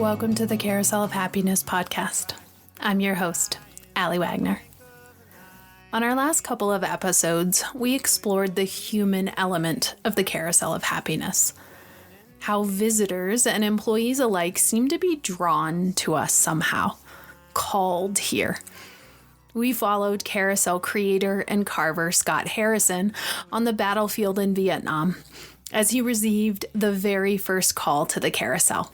Welcome to the Carousel of Happiness Podcast. I'm your host, Allie Wagner. On our last couple of episodes, we explored the human element of the Carousel of Happiness. How visitors and employees alike seem to be drawn to us somehow, called here. We followed Carousel creator and carver Scott Harrison on the battlefield in Vietnam as he received the very first call to the carousel.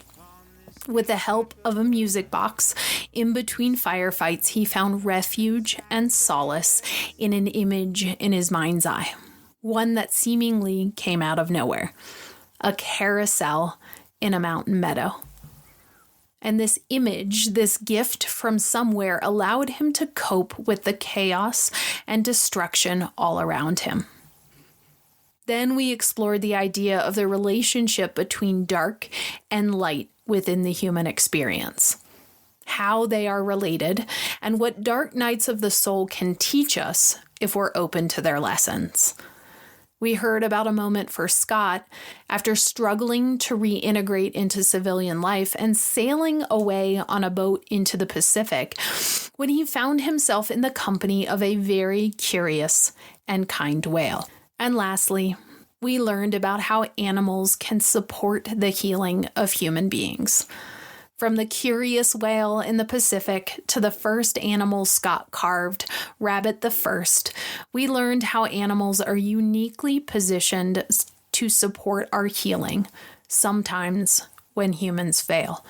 With the help of a music box, in between firefights, he found refuge and solace in an image in his mind's eye, one that seemingly came out of nowhere, a carousel in a mountain meadow. And this image, this gift from somewhere, allowed him to cope with the chaos and destruction all around him. Then we explored the idea of the relationship between dark and light within the human experience, how they are related, and what dark nights of the soul can teach us if we're open to their lessons. We heard about a moment for Scott after struggling to reintegrate into civilian life and sailing away on a boat into the Pacific when he found himself in the company of a very curious and kind whale. And lastly, we learned about how animals can support the healing of human beings. From the curious whale in the Pacific to the first animal Scott carved, Rabbit the First, we learned how animals are uniquely positioned to support our healing, sometimes when humans fail.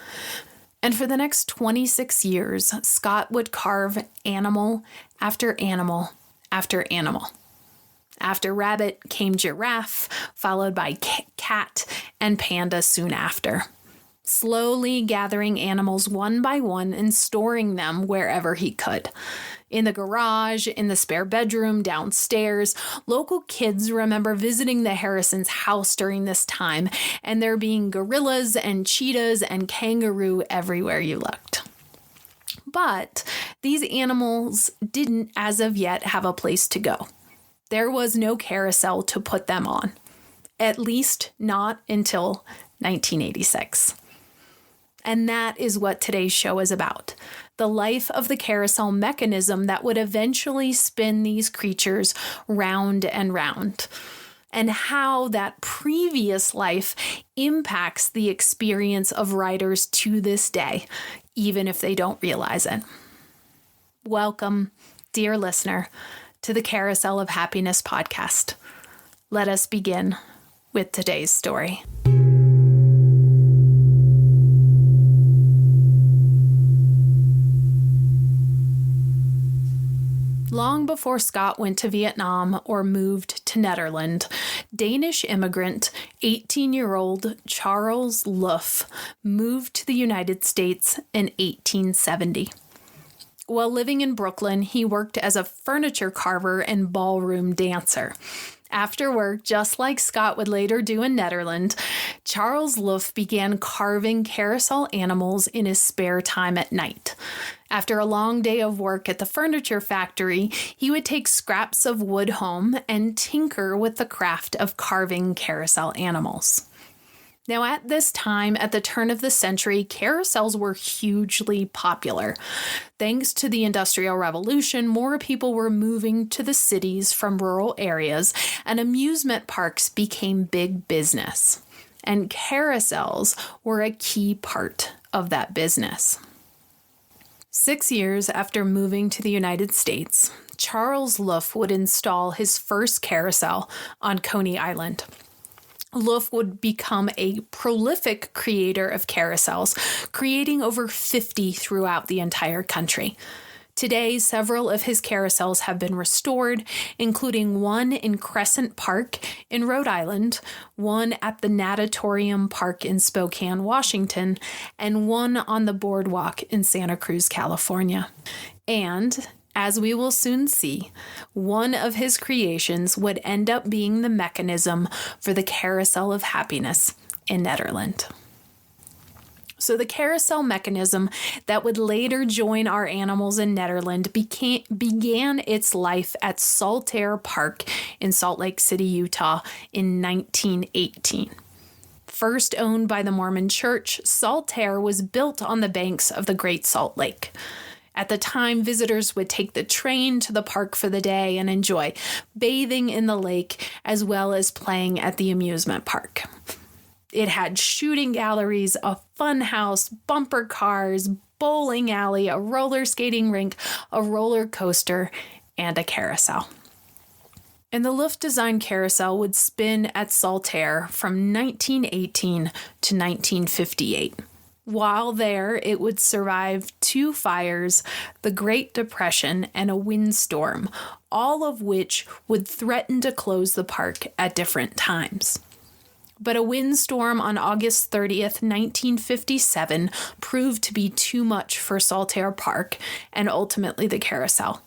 And for the next 26 years, Scott would carve animal after animal after animal. After rabbit came giraffe, followed by cat and panda soon after, slowly gathering animals one by one and storing them wherever he could. In the garage, in the spare bedroom, downstairs, local kids remember visiting the Harrisons' house during this time, and there being gorillas and cheetahs and kangaroo everywhere you looked. But these animals didn't, as of yet, have a place to go. There was no carousel to put them on, at least not until 1986. And that is what today's show is about, the life of the carousel mechanism that would eventually spin these creatures round and round, and how that previous life impacts the experience of riders to this day, even if they don't realize it. Welcome, dear listener, to the Carousel of Happiness podcast. Let us begin with today's story. Long before Scott went to Vietnam or moved to Nederland, Danish immigrant 18-year-old Charles Looff moved to the United States in 1870. While living in Brooklyn, he worked as a furniture carver and ballroom dancer. After work, just like Scott would later do in Nederland, Charles Looff began carving carousel animals in his spare time at night. After a long day of work at the furniture factory, he would take scraps of wood home and tinker with the craft of carving carousel animals. Now, at this time, at the turn of the century, carousels were hugely popular. Thanks to the Industrial Revolution, more people were moving to the cities from rural areas, and amusement parks became big business. And carousels were a key part of that business. 6 years after moving to the United States, Charles Looff would install his first carousel on Coney Island. Looff would become a prolific creator of carousels, creating over 50 throughout the entire country. Today, several of his carousels have been restored, including one in Crescent Park in Rhode Island, one at the Natatorium Park in Spokane, Washington, and one on the boardwalk in Santa Cruz, California. And as we will soon see, one of his creations would end up being the mechanism for the Carousel of Happiness in Nederland. So the carousel mechanism that would later join our animals in Nederland began its life at Saltaire Park in Salt Lake City, Utah in 1918. First owned by the Mormon Church, Saltaire was built on the banks of the Great Salt Lake. At the time, visitors would take the train to the park for the day and enjoy bathing in the lake as well as playing at the amusement park. It had shooting galleries, a fun house, bumper cars, bowling alley, a roller skating rink, a roller coaster, and a carousel. And the Looff-designed carousel would spin at Saltaire from 1918 to 1958. While there, it would survive 2 fires, the Great Depression, and a windstorm, all of which would threaten to close the park at different times. But a windstorm on August 30th, 1957 proved to be too much for Saltaire Park and ultimately the carousel.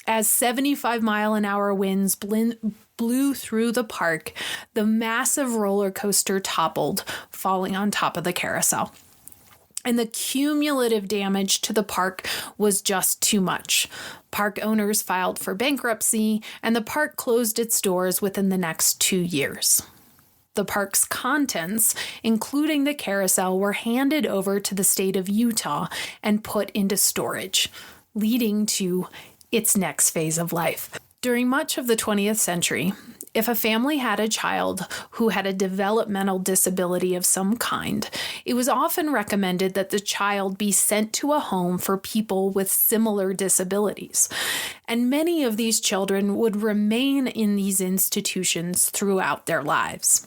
As 75-mile-an-hour winds blew through the park, the massive roller coaster toppled, falling on top of the carousel. And the cumulative damage to the park was just too much. Park owners filed for bankruptcy, and the park closed its doors within the next 2 years. The park's contents, including the carousel, were handed over to the state of Utah and put into storage, leading to its next phase of life. During much of the 20th century, if a family had a child who had a developmental disability of some kind, it was often recommended that the child be sent to a home for people with similar disabilities. And many of these children would remain in these institutions throughout their lives.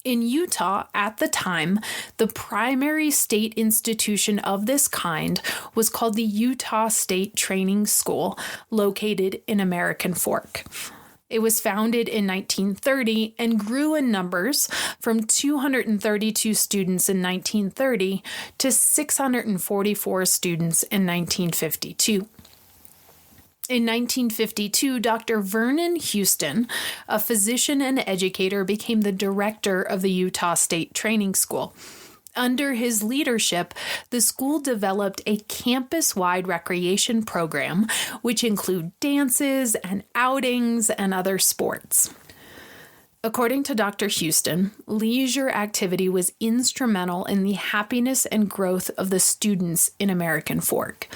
In Utah, at the time, the primary state institution of this kind was called the Utah State Training School, located in American Fork. It was founded in 1930 and grew in numbers from 232 students in 1930 to 644 students in 1952. In 1952, Dr. Vernon Houston, a physician and educator, became the director of the Utah State Training School. Under his leadership, the school developed a campus-wide recreation program, which include dances and outings and other sports. According to Dr. Houston, leisure activity was instrumental in the happiness and growth of the students in American Fork.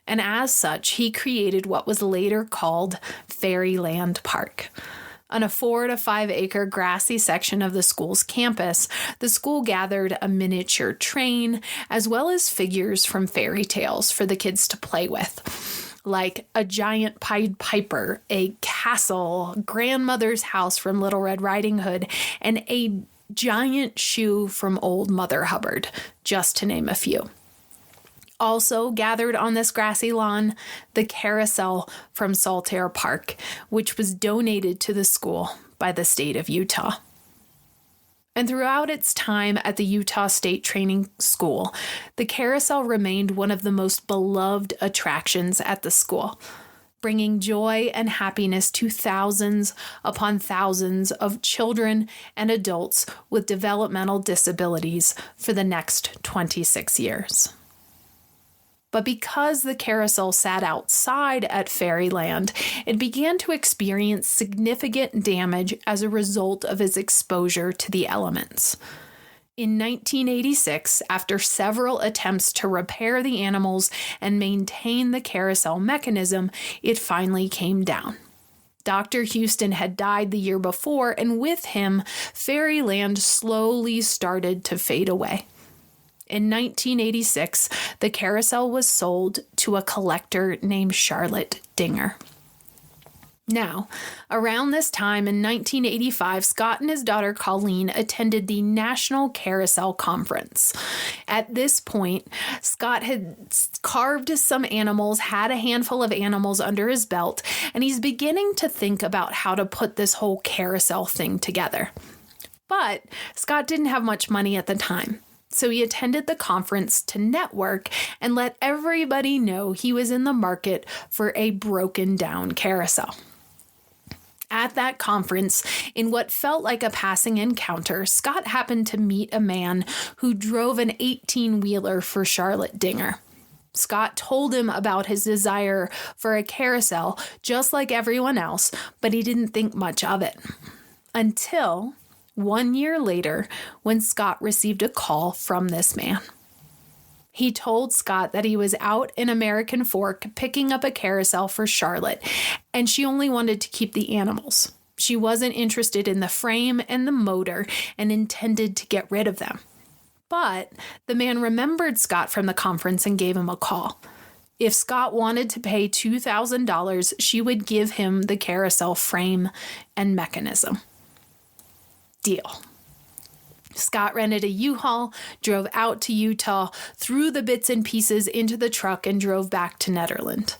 And as such, he created what was later called Fairyland Park. On a 4 to 5 acre grassy section of the school's campus, the school gathered a miniature train as well as figures from fairy tales for the kids to play with, like a giant Pied Piper, a castle, grandmother's house from Little Red Riding Hood, and a giant shoe from Old Mother Hubbard, just to name a few. Also gathered on this grassy lawn, the carousel from Saltaire Park, which was donated to the school by the state of Utah. And throughout its time at the Utah State Training School, the carousel remained one of the most beloved attractions at the school, bringing joy and happiness to thousands upon thousands of children and adults with developmental disabilities for the next 26 years. But because the carousel sat outside at Fairyland, it began to experience significant damage as a result of its exposure to the elements. In 1986, after several attempts to repair the animals and maintain the carousel mechanism, it finally came down. Dr. Houston had died the year before, and with him, Fairyland slowly started to fade away. In 1986, the carousel was sold to a collector named Charlotte Dinger. Now, around this time in 1985, Scott and his daughter Colleen attended the National Carousel Conference. At this point, Scott had carved some animals, had a handful of animals under his belt, and he's beginning to think about how to put this whole carousel thing together. But Scott didn't have much money at the time. So he attended the conference to network and let everybody know he was in the market for a broken down carousel. At that conference, in what felt like a passing encounter, Scott happened to meet a man who drove an 18-wheeler for Charlotte Dinger. Scott told him about his desire for a carousel, just like everyone else, but he didn't think much of it. Until 1 year later when Scott received a call from this man. He told Scott that he was out in American Fork picking up a carousel for Charlotte, and she only wanted to keep the animals. She wasn't interested in the frame and the motor and intended to get rid of them. But the man remembered Scott from the conference and gave him a call. If Scott wanted to pay $2,000, she would give him the carousel frame and mechanism. Deal. Scott rented a U-Haul, drove out to Utah, threw the bits and pieces into the truck, and drove back to Nederland.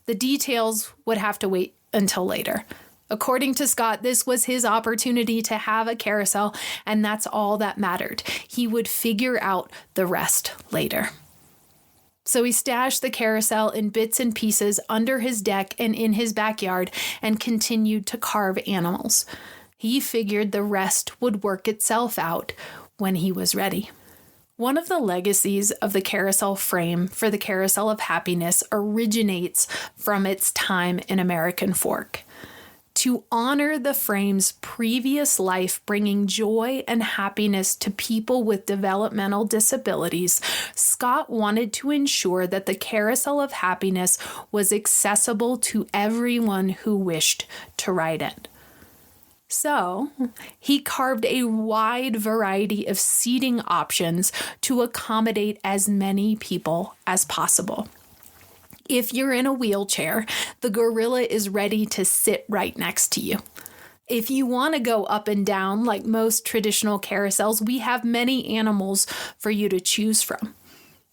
The details would have to wait until later. According to Scott, this was his opportunity to have a carousel, and that's all that mattered. He would figure out the rest later. So he stashed the carousel in bits and pieces under his deck and in his backyard and continued to carve animals. He figured the rest would work itself out when he was ready. One of the legacies of the carousel frame for the Carousel of Happiness originates from its time in American Fork. To honor the frame's previous life bringing joy and happiness to people with developmental disabilities, Scott wanted to ensure that the Carousel of Happiness was accessible to everyone who wished to ride it. So, he carved a wide variety of seating options to accommodate as many people as possible. If you're in a wheelchair, the gorilla is ready to sit right next to you. If you want to go up and down like most traditional carousels, we have many animals for you to choose from.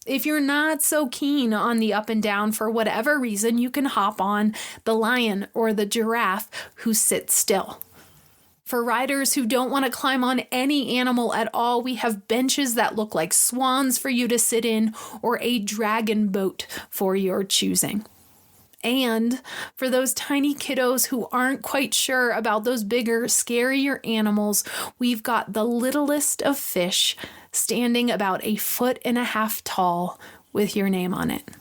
If you're not so keen on the up and down for whatever reason, you can hop on the lion or the giraffe who sits still. For riders who don't want to climb on any animal at all, we have benches that look like swans for you to sit in or a dragon boat for your choosing. And for those tiny kiddos who aren't quite sure about those bigger, scarier animals, we've got the littlest of fish standing about 1.5 feet tall with your name on it.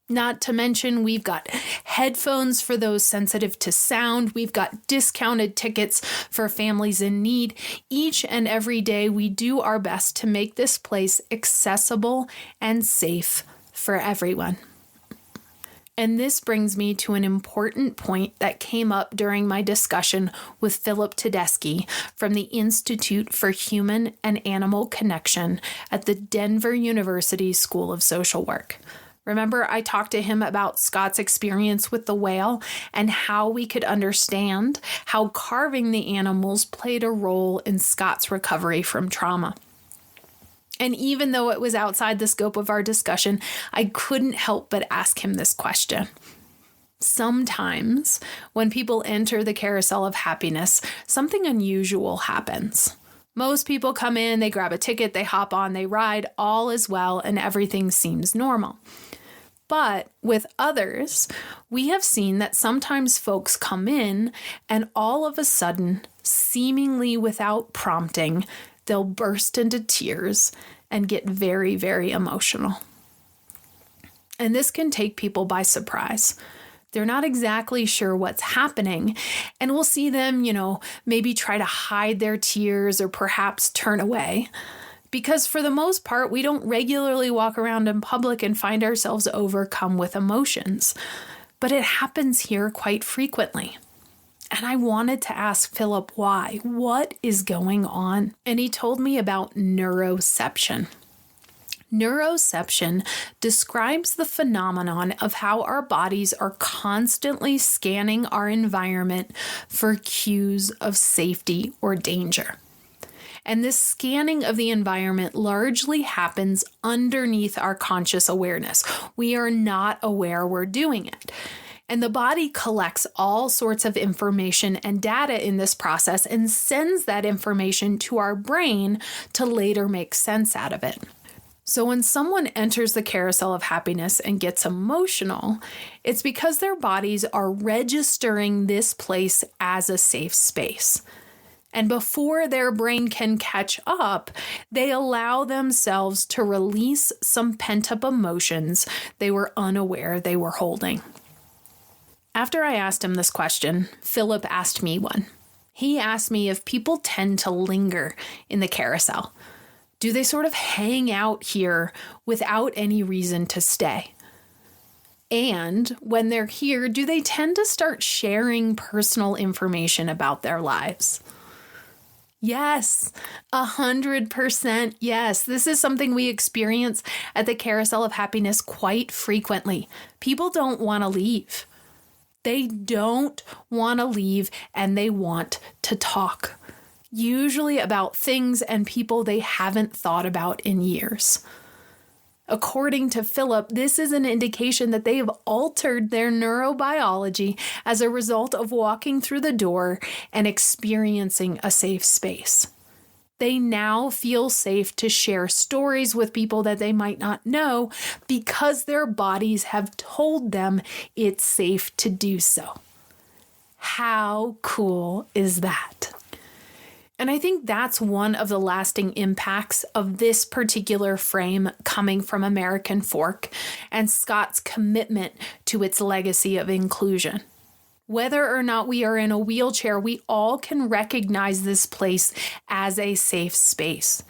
Not to mention, we've got headphones for those sensitive to sound. We've got discounted tickets for families in need. Each and every day, we do our best to make this place accessible and safe for everyone. And this brings me to an important point that came up during my discussion with Philip Tedeschi from the Institute for Human and Animal Connection at the Denver University School of Social Work. Remember, I talked to him about Scott's experience with the whale and how we could understand how carving the animals played a role in Scott's recovery from trauma. And even though it was outside the scope of our discussion, I couldn't help but ask him this question. Sometimes when people enter the Carousel of Happiness, something unusual happens. Most people come in, they grab a ticket, they hop on, they ride, all is well, and everything seems normal. But with others, we have seen that sometimes folks come in and all of a sudden, seemingly without prompting, they'll burst into tears and get very, very emotional. And this can take people by surprise. They're not exactly sure what's happening, and we'll see them, maybe try to hide their tears or perhaps turn away. Because for the most part, we don't regularly walk around in public and find ourselves overcome with emotions. But it happens here quite frequently. And I wanted to ask Philip why. What is going on? And he told me about neuroception. Neuroception describes the phenomenon of how our bodies are constantly scanning our environment for cues of safety or danger. And this scanning of the environment largely happens underneath our conscious awareness. We are not aware we're doing it. And the body collects all sorts of information and data in this process and sends that information to our brain to later make sense out of it. So when someone enters the Carousel of Happiness and gets emotional, it's because their bodies are registering this place as a safe space. And before their brain can catch up, they allow themselves to release some pent-up emotions they were unaware they were holding. After I asked him this question, Philip asked me one. He asked me if people tend to linger in the carousel. Do they sort of hang out here without any reason to stay? And when they're here, do they tend to start sharing personal information about their lives? Yes, 100% yes. This is something we experience at the Carousel of Happiness quite frequently. People don't want to leave. They don't want to leave, and they want to talk. Usually about things and people they haven't thought about in years. According to Philip, this is an indication that they have altered their neurobiology as a result of walking through the door and experiencing a safe space. They now feel safe to share stories with people that they might not know because their bodies have told them it's safe to do so. How cool is that? And I think that's one of the lasting impacts of this particular frame coming from American Fork and Scott's commitment to its legacy of inclusion. Whether or not we are in a wheelchair, we all can recognize this place as a safe space.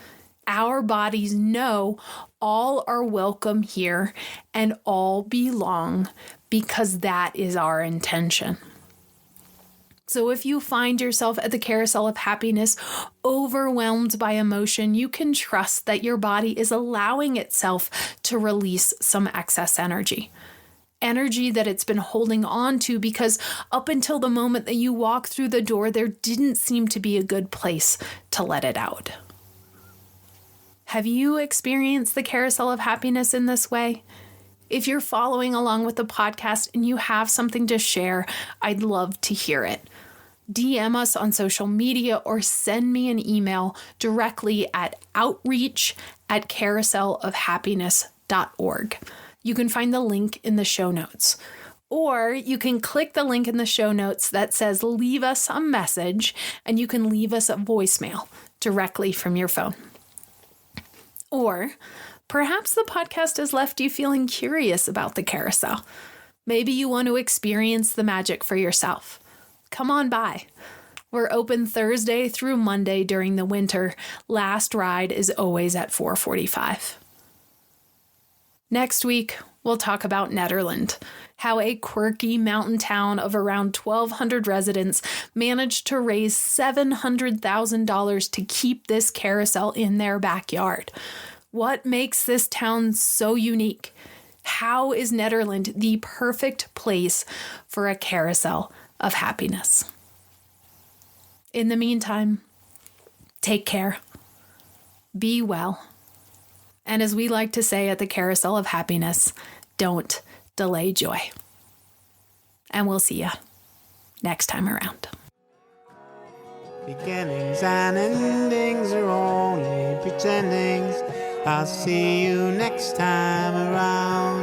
Our bodies know all are welcome here and all belong because that is our intention. So if you find yourself at the Carousel of Happiness overwhelmed by emotion, you can trust that your body is allowing itself to release some excess energy. Energy that it's been holding on to because up until the moment that you walk through the door, there didn't seem to be a good place to let it out. Have you experienced the Carousel of Happiness in this way? If you're following along with the podcast and you have something to share, I'd love to hear it. DM us on social media or send me an email directly at outreach@carouselofhappiness.org. You can find the link in the show notes. Or you can click the link in the show notes that says leave us a message, and you can leave us a voicemail directly from your phone. Or perhaps the podcast has left you feeling curious about the carousel. Maybe you want to experience the magic for yourself. Come on by. We're open Thursday through Monday during the winter. Last ride is always at 4:45. Next week, we'll talk about Nederland, how a quirky mountain town of around 1,200 residents managed to raise $700,000 to keep this carousel in their backyard. What makes this town so unique? How is Nederland the perfect place for a carousel of happiness? In the meantime, take care, be well, and as we like to say at the Carousel of Happiness, don't delay joy. And we'll see you next time around. Beginnings and endings are only pretendings. I'll see you next time around.